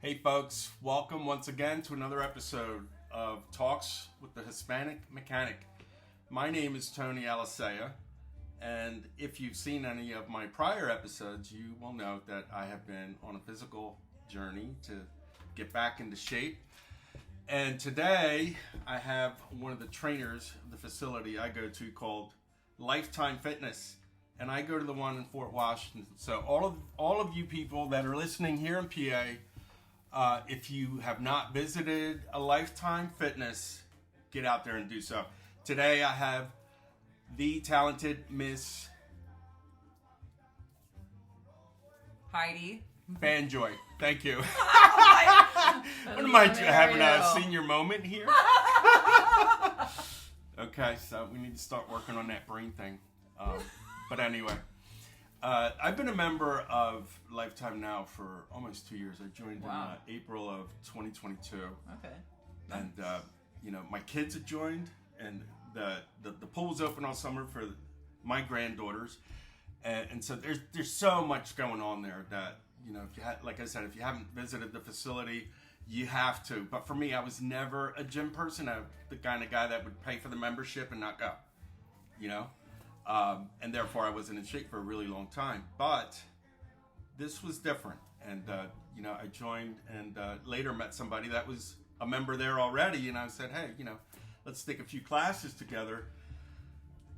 Hey folks, welcome once again to another episode of Talks with the Hispanic Mechanic. My name is Tony Alicea, and if you've seen any of my prior episodes, you will know that I have been on a physical journey to get back into shape. And today, I have one of the trainers of the facility I go to called Lifetime Fitness. And I go to the one in Fort Washington. So all of you people that are listening here in PA, if you have not visited a Lifetime Fitness, get out there and do so. Today I have the talented Miss Heidi. Fanjoy. Thank you. What am I having a senior moment here? Okay, so we need to start working on that brain thing. But anyway. I've been a member of Lifetime now for almost 2 years. I joined in April of 2022. Okay. And, my kids have joined, and the pool was open all summer for my granddaughters. And so there's so much going on there that, if you like I said, if you haven't visited the facility, you have to. But for me, I was never a gym person. I'm the kind of guy that would pay for the membership and not go, and therefore I wasn't in shape for a really long time. But this was different. And, I joined and later met somebody that was a member there already. And I said, hey, let's take a few classes together.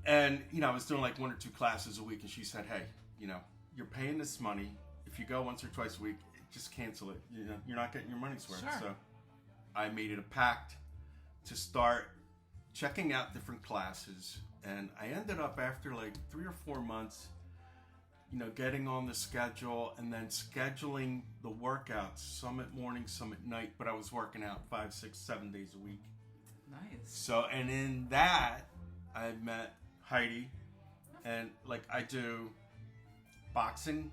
And, I was doing like 1 or 2 classes a week. And she said, hey, you're paying this money. If you go once or twice a week, just cancel it. You're not getting your money's worth. Sure. So I made it a pact to start checking out different classes. And I ended up after like 3 or 4 months, getting on the schedule and then scheduling the workouts, some at morning, some at night, but I was working out 5, 6, 7 days a week. Nice. So, and in that, I met Heidi, and like I do boxing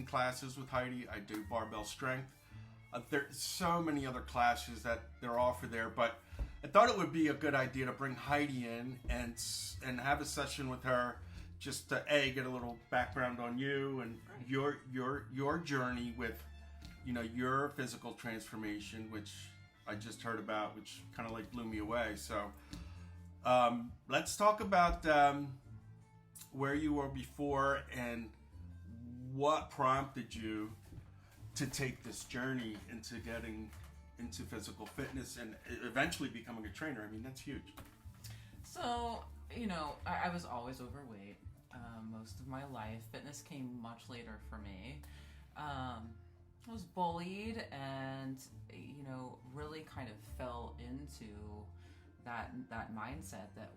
classes with Heidi. I do barbell strength. There's so many other classes that they're offered there, but I thought it would be a good idea to bring Heidi in and have a session with her, just to get a little background on you and your journey with, your physical transformation, which I just heard about, which kind of like blew me away. So let's talk about where you were before and what prompted you to take this journey into getting into physical fitness and eventually becoming a trainer. I mean, that's huge. So, I was always overweight most of my life. Fitness came much later for me. I was bullied and, really kind of fell into that mindset that,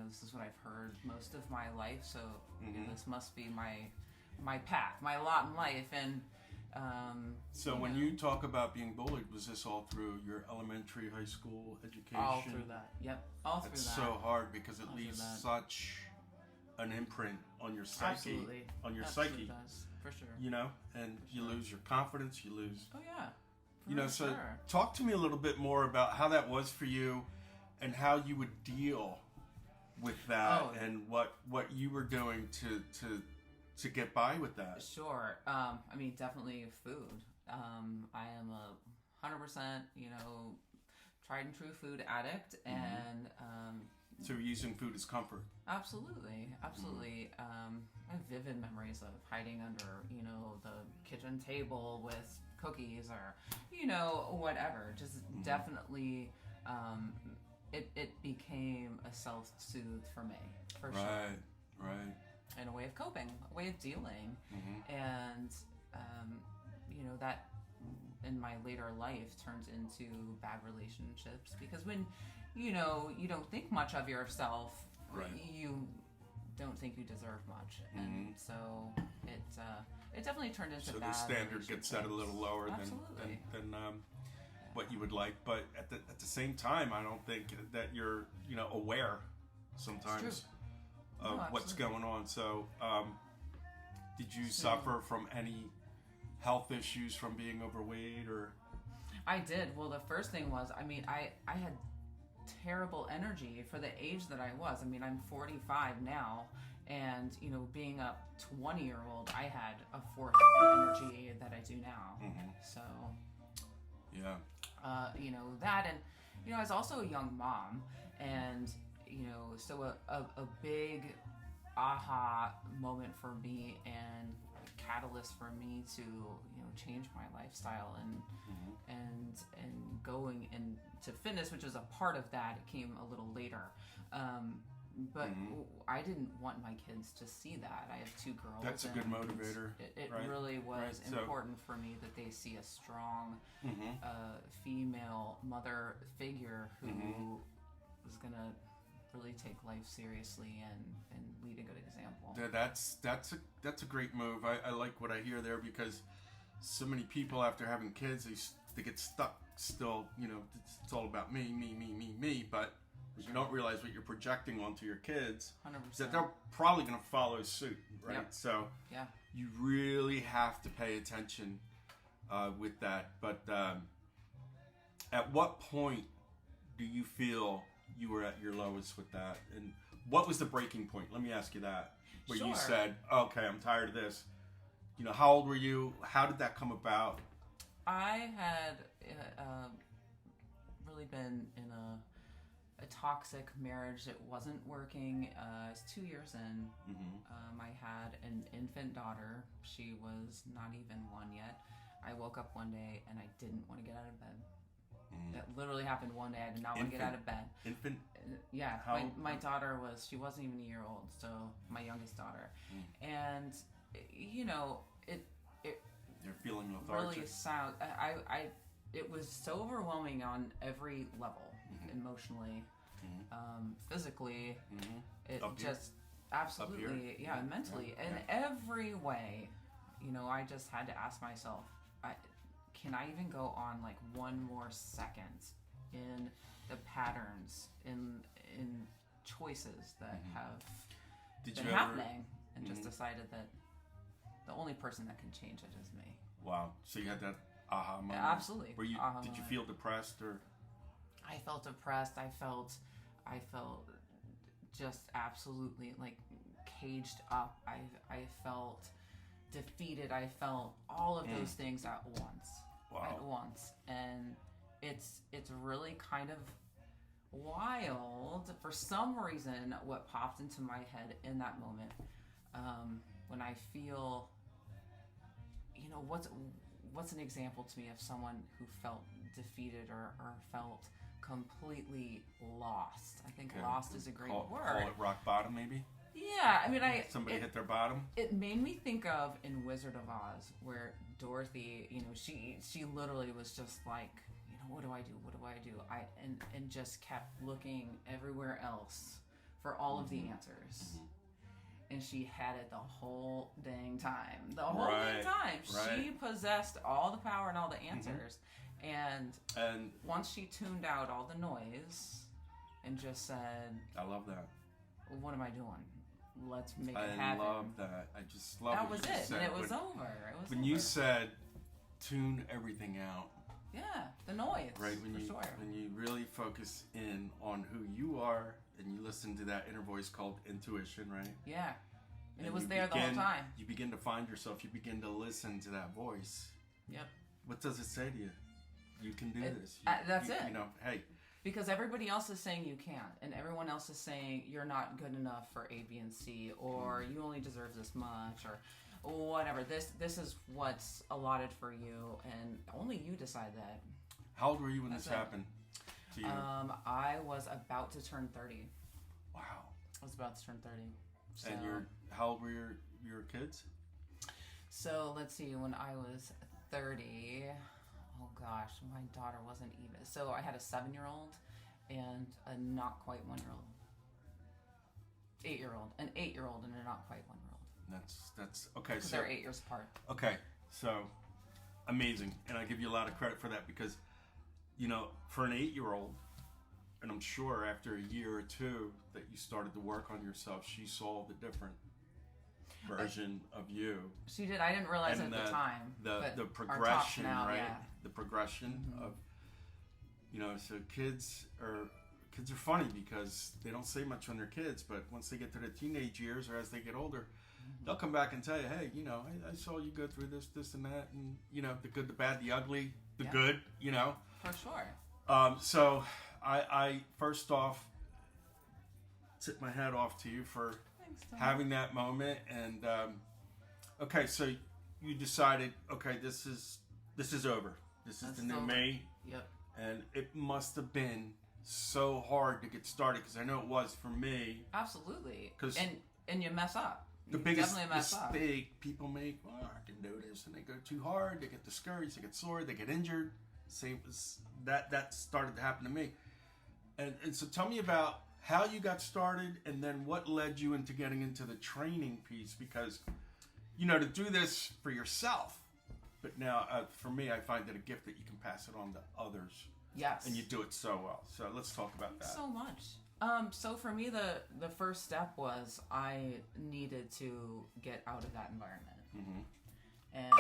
this is what I've heard most of my life, so this must be my path, my lot in life. And so when you talk about being bullied, was this all through your elementary, high school education? All through that. Yep. All through that. It's so hard because it all leaves such an imprint on your psyche. Absolutely. On your Absolutely psyche. Does, for sure. And you lose your confidence, you lose. Oh yeah. So sure. Talk to me a little bit more about how that was for you and how you would deal with that and what you were doing to get by with that. Sure. Definitely food. I am a 100%, tried and true food addict, and so you're using food as comfort. Absolutely. I have vivid memories of hiding under, the kitchen table with cookies or, whatever. Just definitely, it became a self-soothe for me, for sure. Right. And a way of coping, a way of dealing. And, that in my later life turns into bad relationships because when, you don't think much of yourself, you don't think you deserve much. And so it definitely turned into bad So the standard gets set a little lower than what you would like. But at the same time, I don't think that you're, aware sometimes of what's going on. So, did you suffer from any health issues from being overweight or? I did. Well, the first thing was, I had terrible energy for the age that I was. I'm 45 now, and being a 20-year-old, I had a fourth of the energy that I do now. So Yeah. That, and I was also a young mom, and so a big aha moment for me and a catalyst for me to change my lifestyle and going into fitness, which was a part of that. It came a little later. But I didn't want my kids to see that. I have 2 girls. That's a good motivator. It right? really was Right. important for me that they see a strong female mother figure who was going to really take life seriously and lead a good example. That's a great move. I like what I hear there, because so many people after having kids, they get stuck still. It's all about me, but you don't realize what you're projecting onto your kids. 100%. That they're probably going to follow suit, right? Yep. So yeah, you really have to pay attention with that. But at what point do you feel you were at your lowest with that? And what was the breaking point? Let me ask you that. Where you said, okay, I'm tired of this. How old were you? How did that come about? I had really been in a toxic marriage that wasn't working. I was 2 years in. I had an infant daughter. She was not even 1 yet. I woke up one day and I didn't want to get out of bed. That literally happened one day. I did not want to get out of bed. Infant? Yeah. My daughter she wasn't even a year old, so my youngest daughter. And, You're feeling lethargic. Really it was so overwhelming on every level, emotionally, physically, it just absolutely, mentally, in every way. I just had to ask myself, can I even go on like one more second in the patterns, in choices that have been happening, and just decided that the only person that can change it is me. Wow. So you had that aha moment. Yeah, absolutely. Did you feel depressed or? I felt depressed. I felt just absolutely like caged up. I felt defeated. I felt all of those things at once. Wow. At once. And it's really kind of wild. For some reason, what popped into my head in that moment, when I feel, what's an example to me of someone who felt defeated or felt completely lost? I think lost is a great word. Call it rock bottom, maybe? Yeah, I mean, somebody hit their bottom. It made me think of in Wizard of Oz, where Dorothy, she literally was just like, what do I do? What do I do? And just kept looking everywhere else for all of the answers. And she had it the whole dang time. The whole dang time. Right. She possessed all the power and all the answers. And once she tuned out all the noise and just said, I love that. What am I doing? Let's make it happen. I love that. I just love that was you it. said. And it was over. When you said tune everything out. Yeah, the noise. Right, when you really focus in on who you are and you listen to that inner voice called intuition, right? Yeah. And it was there the whole time. You begin to find yourself, you begin to listen to that voice. Yep. What does it say to you? You can do this. That's it. Hey. Because everybody else is saying you can't, and everyone else is saying you're not good enough for A, B, and C, or you only deserve this much, or whatever. This is what's allotted for you, and only you decide that. How old were you when this happened to you? I was about to turn 30. Wow. I was about to turn 30. So, and how old were your kids? So let's see. When I was 30. Oh gosh, my daughter wasn't even. So I had a 7-year-old and a not quite 1-year-old. 8-year-old, an 8-year-old and a not quite 1-year-old. That's okay. Because they're 8 years apart. Okay, so amazing, and I give you a lot of credit for that because, for an 8-year-old, and I'm sure after a year or two that you started to work on yourself, she saw the different version of you. She did. I didn't realize it at the time. The progression, now, right? Yeah. The progression of, so kids are funny because they don't say much when they're kids, but once they get to the teenage years or as they get older, they'll come back and tell you, hey, I saw you go through this and that, and the good, the bad, the ugly, the good, For sure. So I first off tip my hat off to you for having that moment. And okay, so you decided, okay, this is over. This is the new me. Yep. And it must have been so hard to get started, because I know it was for me. Absolutely. And you mess up. The biggest mistake people make, I can do this, and they go too hard, they get discouraged, they get sore, they get injured. Same as that started to happen to me. And so tell me about how you got started, and then what led you into getting into the training piece, because to do this for yourself, but now for me, I find it a gift that you can pass it on to others. Yes. And you do it so well. So let's talk about that. So much. So for me, the first step was I needed to get out of that environment. Mm-hmm. And,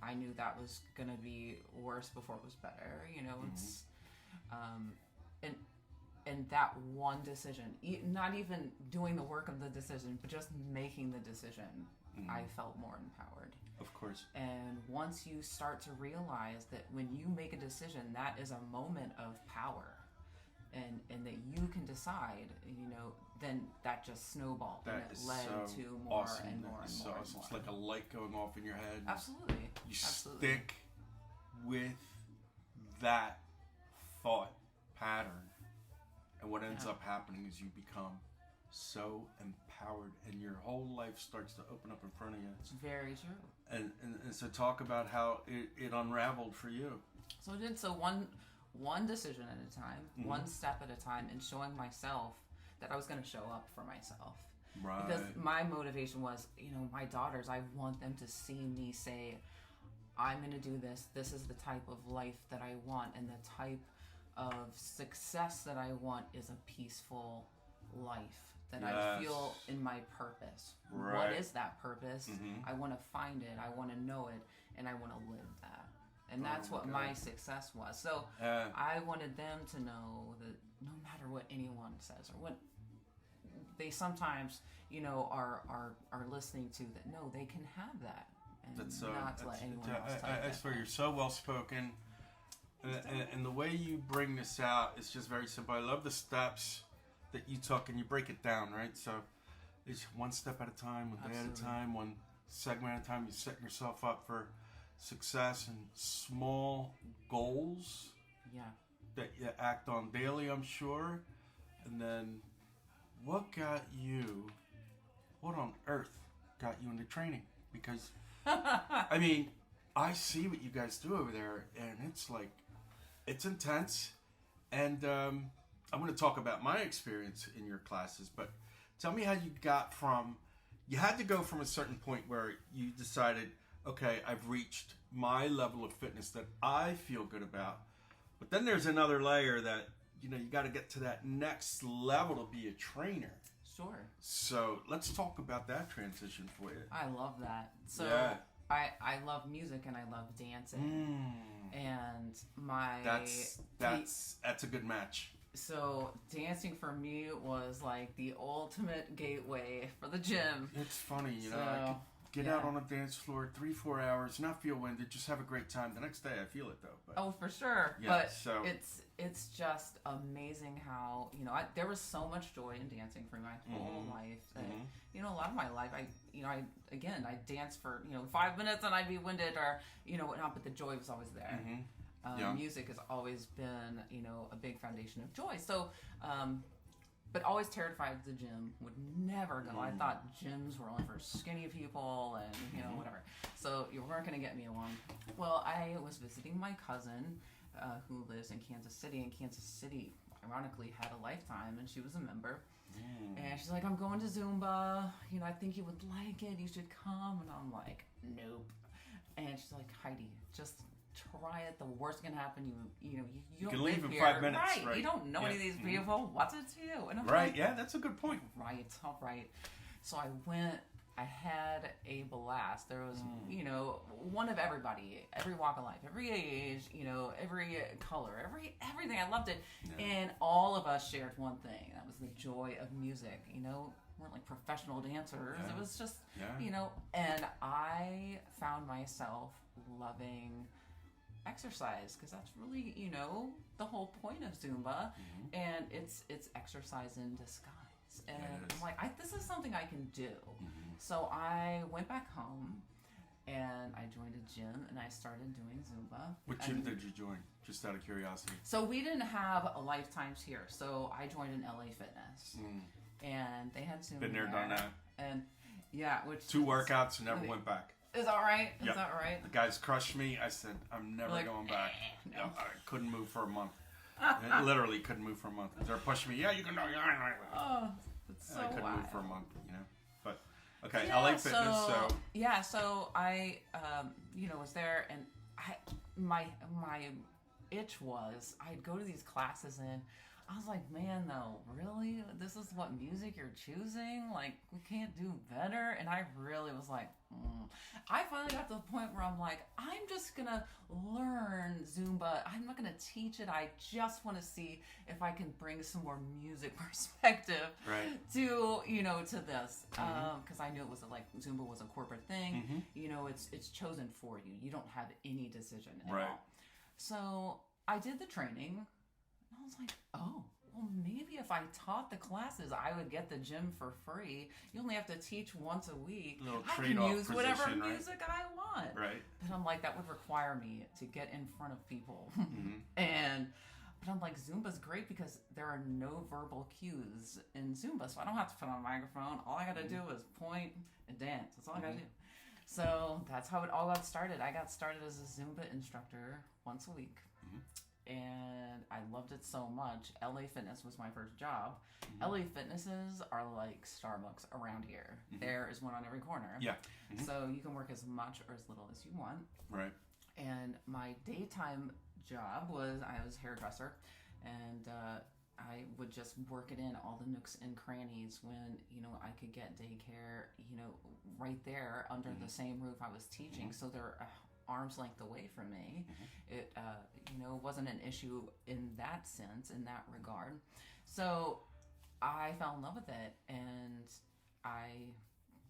I knew that was going to be worse before it was better. It's, and that one decision, not even doing the work of the decision, but just making the decision, I felt more empowered. Of course. And once you start to realize that when you make a decision, that is a moment of power, and that you can decide, then that just snowballed, and it led to more awesome. And more and so more. Awesome. And It's more. like a light going off in your head. Absolutely. You Absolutely. stick with that thought pattern, and what ends up happening is you become so empowered, and your whole life starts to open up in front of you. It's very true. And so talk about how it unraveled for you. So it did. So one decision at a time, one step at a time, and showing myself that I was going to show up for myself. Right. Because my motivation was, my daughters, I want them to see me say, I'm going to do this. This is the type of life that I want, and the type of success that I want is a peaceful life that I feel in my purpose. Right. What is that purpose? I want to find it. I want to know it, and I want to live that. And that's what my success was. So I wanted them to know that no matter what anyone says, or what they sometimes, are listening to, that no, they can have that, and not let anyone else tell I swear, you're so well spoken, and the way you bring this out is just very simple. I love the steps that you took, and you break it down, right? So it's one step at a time, one day at a time, one segment at a time. You're setting yourself up for success, and small goals that you act on daily, I'm sure. And then what on earth got you into training? Because I mean, I see what you guys do over there, and it's intense. And I'm going to talk about my experience in your classes, but tell me how you had to go from a certain point where you decided, okay, I've reached my level of fitness that I feel good about. But then there's another layer that, you got to get to that next level to be a trainer. Sure. So let's talk about that transition for you. I love that. So I love music, and I love dancing. And that's a good match. So dancing for me was like the ultimate gateway for the gym. It's funny, I could get out on a dance floor 3-4 hours, not feel winded, just have a great time. The next day I feel it though. But, oh, for sure. Yeah, but so it's just amazing how, there was so much joy in dancing for my whole life. That, a lot of my life, I danced for, 5 minutes and I'd be winded, or, whatnot, but the joy was always there. Music has always been, a big foundation of joy. So, but always terrified of the gym, would never go. I thought gyms were only for skinny people and, whatever. So you weren't going to get me in one. Well, I was visiting my cousin who lives in Kansas City, and Kansas City, ironically, had a Lifetime, and she was a member. And she's like, I'm going to Zumba. I think you would like it. You should come. And I'm like, nope. And she's like, Heidi, just try it. The worst can happen. You don't can leave live in here. 5 minutes. Right. You don't know any of these people. What's it to you? And I'm right. Like, yeah, that's a good point. Right. All right. So I went. I had a blast. There was, one of everybody, every walk of life, every age, every color, everything. I loved it. Yeah. And all of us shared one thing. That was the joy of music. weren't like professional dancers. Yeah. It was just, Yeah. you know, and I found myself loving exercise because that's really, you know, the whole point of Zumba, and it's exercise in disguise. And I'm like, this is something I can do. So I went back home and I joined a gym and I started doing Zumba. What gym did you join? Just out of curiosity. So we didn't have a Lifetimes here, so I joined an LA Fitness, and they had Zumba. Been there, done that. And yeah, which 2 workouts, never went back. Is that right? Yep. Is that right? The guys crushed me. I said, I'm never Like, going back. no. I couldn't move for a month. I literally couldn't move for a month. They're pushing me. Yeah, you can do it. Oh, it's so I couldn't wild. move for a month, you know. But okay, Yeah, LA Fitness. So yeah, so I, you know, was there, and my itch was I'd go to these classes and I was like, man, though, really, this is what music you're choosing? Like, we can't do better. And I really was like, I finally got to the point where I'm like, I'm just gonna learn Zumba. I'm not gonna teach it. I just want to see if I can bring some more music perspective to, you know, to this, because I knew it was like Zumba was a corporate thing. You know, it's chosen for you. You don't have any decision at all. So I did the training. I was like, oh, well, maybe if I taught the classes, I would get the gym for free. You only have to teach once a week. I can use whatever music I want. Right. But I'm like, that would require me to get in front of people. But I'm like, Zumba's great because there are no verbal cues in Zumba. So I don't have to put on a microphone. All I got to do is point and dance. That's all I got to do. So that's how it all got started. I got started as a Zumba instructor once a week. And I loved it so much. LA Fitness was my first job. LA Fitnesses are like Starbucks around here. There is one on every corner. Yeah. So you can work as much or as little as you want. Right. And my daytime job was I was a hairdresser, and I would just work it in all the nooks and crannies when, you know, I could get daycare, you know, right there under the same roof I was teaching. So they're arm's length away from me. It, you know, wasn't an issue in that sense, in that regard. So I fell in love with it, and I,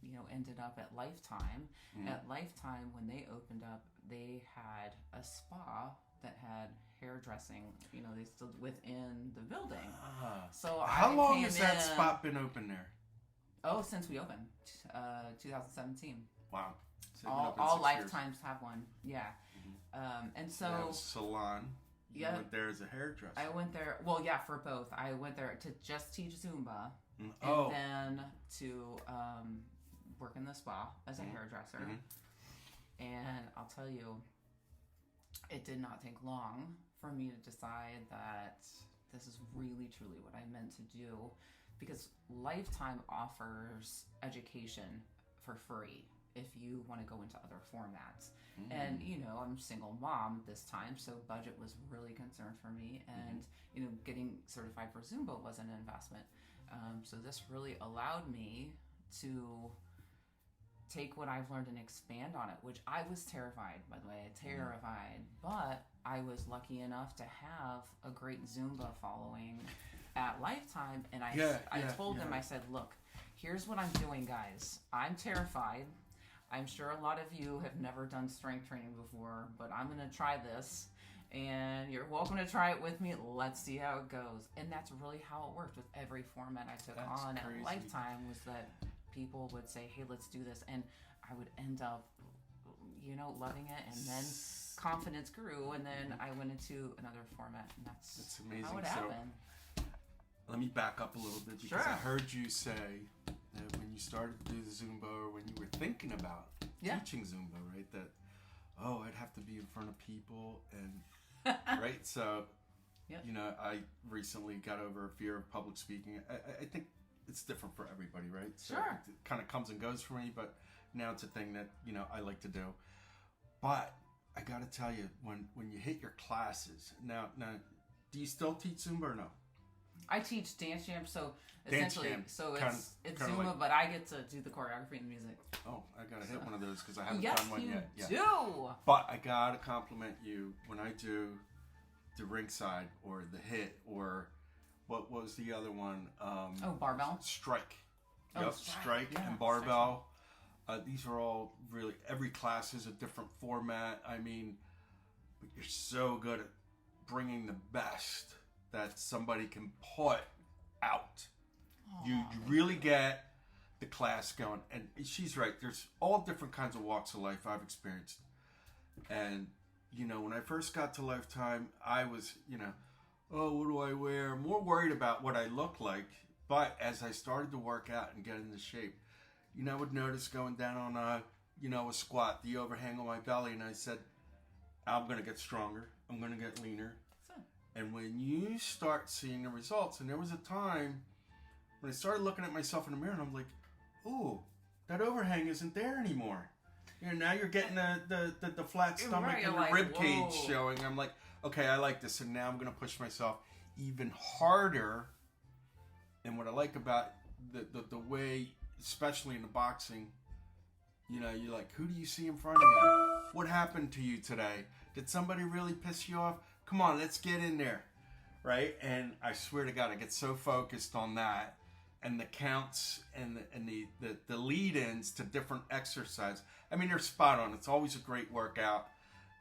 you know, ended up at Lifetime. At Lifetime, when they opened up, they had a spa that had hairdressing, you know, they still within the building. So how long has that spot been open there? Oh, since we opened, 2017. Wow. So all Lifetimes have one, yeah. And so that was salon. You went there as a hairdresser. I went there. Well, yeah, for both. I went there to just teach Zumba, and then to work in the spa as a hairdresser. And I'll tell you, it did not take long for me to decide that this is really truly what I meant to do, because Lifetime offers education for free if you want to go into other formats. And, you know, I'm a single mom this time, so budget was really concerned for me. And, you know, getting certified for Zumba was an investment. So this really allowed me to take what I've learned and expand on it, which I was terrified, by the way, terrified. But I was lucky enough to have a great Zumba following at Lifetime. And I told them, I said, look, here's what I'm doing, guys. I'm terrified. I'm sure a lot of you have never done strength training before, but I'm going to try this, and you're welcome to try it with me. Let's see how it goes. And that's really how it worked with every format I took on at Lifetime, was that people would say, hey, let's do this. And I would end up, you know, loving it. And then confidence grew, and then I went into another format, and that's amazing. how it happened. Let me back up a little bit, because I heard you say that when you started to do the Zumba, or when you were thinking about teaching Zumba, right, that, I'd have to be in front of people, and right, so you know, I recently got over a fear of public speaking. I think it's different for everybody, right? So it kind of comes and goes for me, but now it's a thing that, you know, I like to do. But I got to tell you, when you hit your classes, now do you still teach Zumba or no? I teach dance jam, so essentially, it's Zumba, like, but I get to do the choreography and the music. Oh, I gotta hit one of those, because I haven't done one yet. Yes, you do. But I gotta compliment you when I do the ringside or the hit, or what was the other one? Barbell. Strike. Oh, Yep, right. strike Yeah, and barbell. These are all really, every class is a different format. I mean, but you're so good at bringing the best that somebody can put out. You really get the class going. And she's right. There's all different kinds of walks of life I've experienced. And, when I first got to Lifetime, I was, oh, what do I wear? More worried about what I look like. But as I started to work out and get into shape, I would notice going down on a squat, the overhang on my belly, and I said, I'm going to get stronger. I'm going to get leaner. And when you start seeing the results, and there was a time when I started looking at myself in the mirror, and I'm like, ooh, that overhang isn't there anymore. Now you're getting the flat stomach and the rib cage showing. I'm like, okay, I like this, and now I'm going to push myself even harder. And what I like about the way, especially in the boxing, you're like, who do you see in front of you? What happened to you today? Did somebody really piss you off? Come on, let's get in there, right? And I swear to God, I get so focused on that and the counts and the lead-ins to different exercise. I mean, they're spot on. It's always a great workout.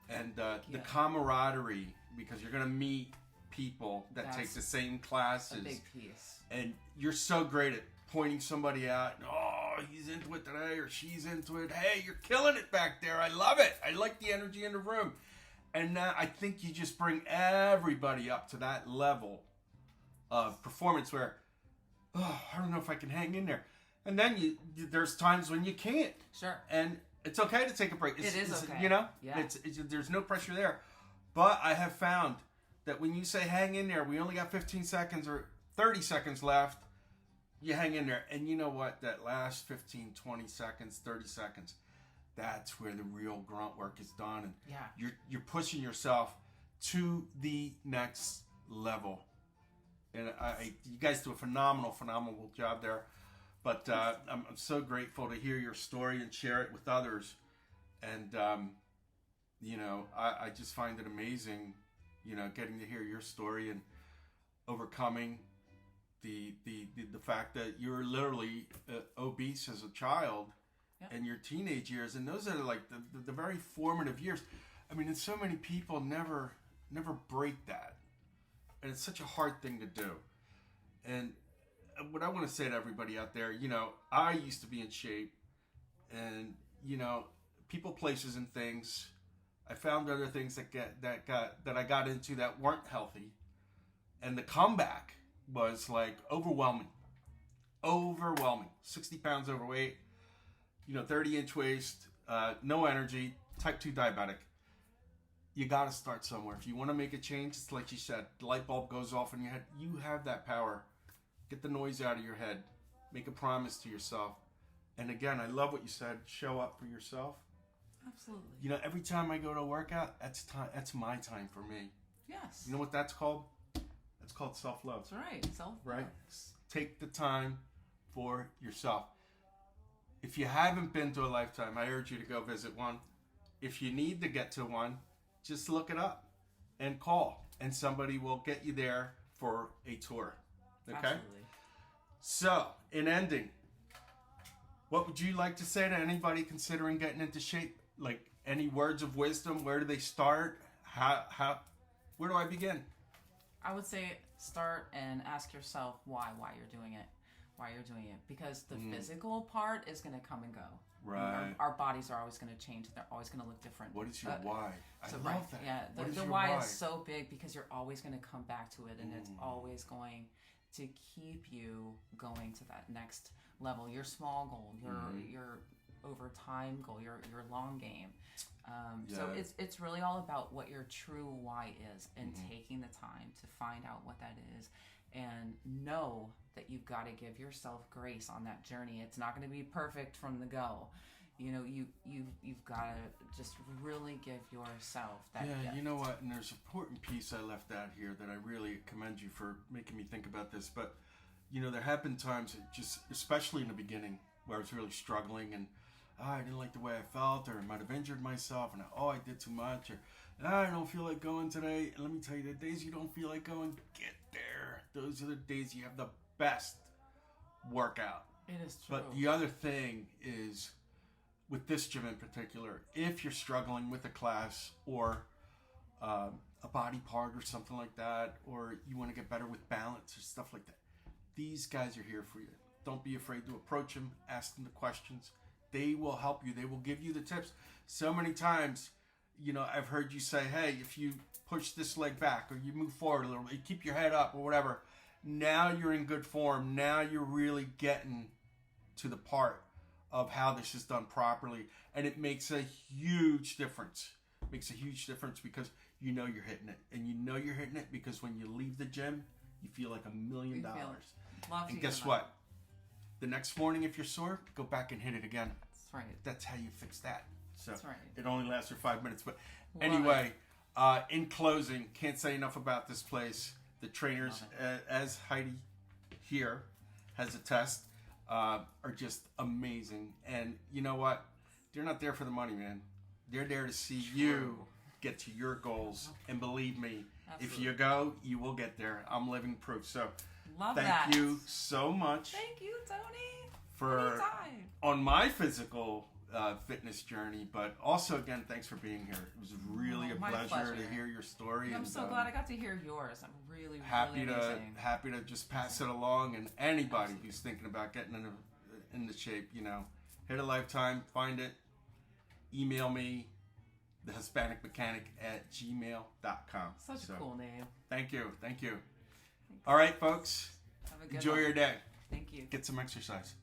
And the camaraderie, because you're going to meet people that take the same classes. A big piece. And you're so great at pointing somebody out. Oh, he's into it today, or she's into it. Hey, you're killing it back there. I love it. I like the energy in the room. And now I think you just bring everybody up to that level of performance where, oh, I don't know if I can hang in there. And then there's times when you can't. Sure. And it's okay to take a break. It is okay. Yeah. There's no pressure there. But I have found that when you say hang in there, we only got 15 seconds or 30 seconds left, you hang in there. And you know what? That last 15, 20 seconds, 30 seconds, that's where the real grunt work is done. And you're pushing yourself to the next level. And you guys do a phenomenal job there. But I'm so grateful to hear your story and share it with others. And, I just find it amazing, getting to hear your story and overcoming the fact that you're literally obese as a child in your teenage years. And those are like the very formative years. I mean, and so many people never break that. And it's such a hard thing to do. And what I want to say to everybody out there, I used to be in shape, and people, places, and things. I found other things that I got into that weren't healthy, and the comeback was like overwhelming. 60 pounds overweight, 30-inch waist, no energy, type 2 diabetic. You got to start somewhere. If you want to make a change, it's like you said, the light bulb goes off in your head. You have that power. Get the noise out of your head. Make a promise to yourself. And again, I love what you said. Show up for yourself. Absolutely. Every time I go to a workout, that's time. That's my time for me. Yes. You know what that's called? That's called self-love. That's right. Self-love. Right? Take the time for yourself. If you haven't been to a Lifetime, I urge you to go visit one. If you need to get to one, just look it up and call, and somebody will get you there for a tour. Okay? Absolutely. So, in ending, what would you like to say to anybody considering getting into shape? Like, any words of wisdom? Where do they start? Where do I begin? I would say start and ask yourself why you're doing it. Why you're doing it. Because the physical part is going to come and go. Right. Our bodies are always going to change. They're always going to look different. What is your why? I love that. Yeah, the why is so big because you're always going to come back to it, and it's always going to keep you going to that next level. Your small goal, your over time goal, your long game. So it's really all about what your true why is, and taking the time to find out what that is, and know that you've got to give yourself grace on that journey. It's not going to be perfect from the go. You've got to just really give yourself that gift. You know what? And there's an important piece I left out here that I really commend you for making me think about this. But, there have been times, just especially in the beginning, where I was really struggling and I didn't like the way I felt, or I might have injured myself, and I did too much, or I don't feel like going today. And let me tell you, the days you don't feel like going, get there. Those are the days you have the best workout. It is true. But the other thing is, with this gym in particular, if you're struggling with a class or a body part or something like that, or you want to get better with balance or stuff like that, these guys are here for you. Don't be afraid to approach them, ask them the questions. They will help you. They will give you the tips. So many times, you know, I've heard you say, hey, if you push this leg back or you move forward a little bit, you keep your head up or whatever, now you're in good form. Now you're really getting to the part of how this is done properly, and it makes a huge difference. It makes a huge difference because you know you're hitting it, and you know you're hitting it because when you leave the gym, you feel like $1 million. And guess what? The next morning, if you're sore, go back and hit it again. That's right. That's how you fix that. So That's right. It only lasts for 5 minutes. But anyway, in closing, can't say enough about this place. The trainers, as Heidi here has a test, are just amazing. And you know what? They're not there for the money, man. They're there to see you get to your goals. And believe me, if you go, you will get there. I'm living proof. So thank you so much. Thank you, Tony. For on my physical fitness journey, but also again, thanks for being here. It was really a pleasure to hear your story. I'm so glad I got to hear yours. I'm really happy amazing. happy to just pass it along. And anybody who's thinking about getting in the shape, you know, hit a Lifetime, find it, email me, thehispanicmechanic@gmail.com. Such a cool name. Thank you. All right, folks. Have a good Enjoy one. your day. Thank you. Get some exercise.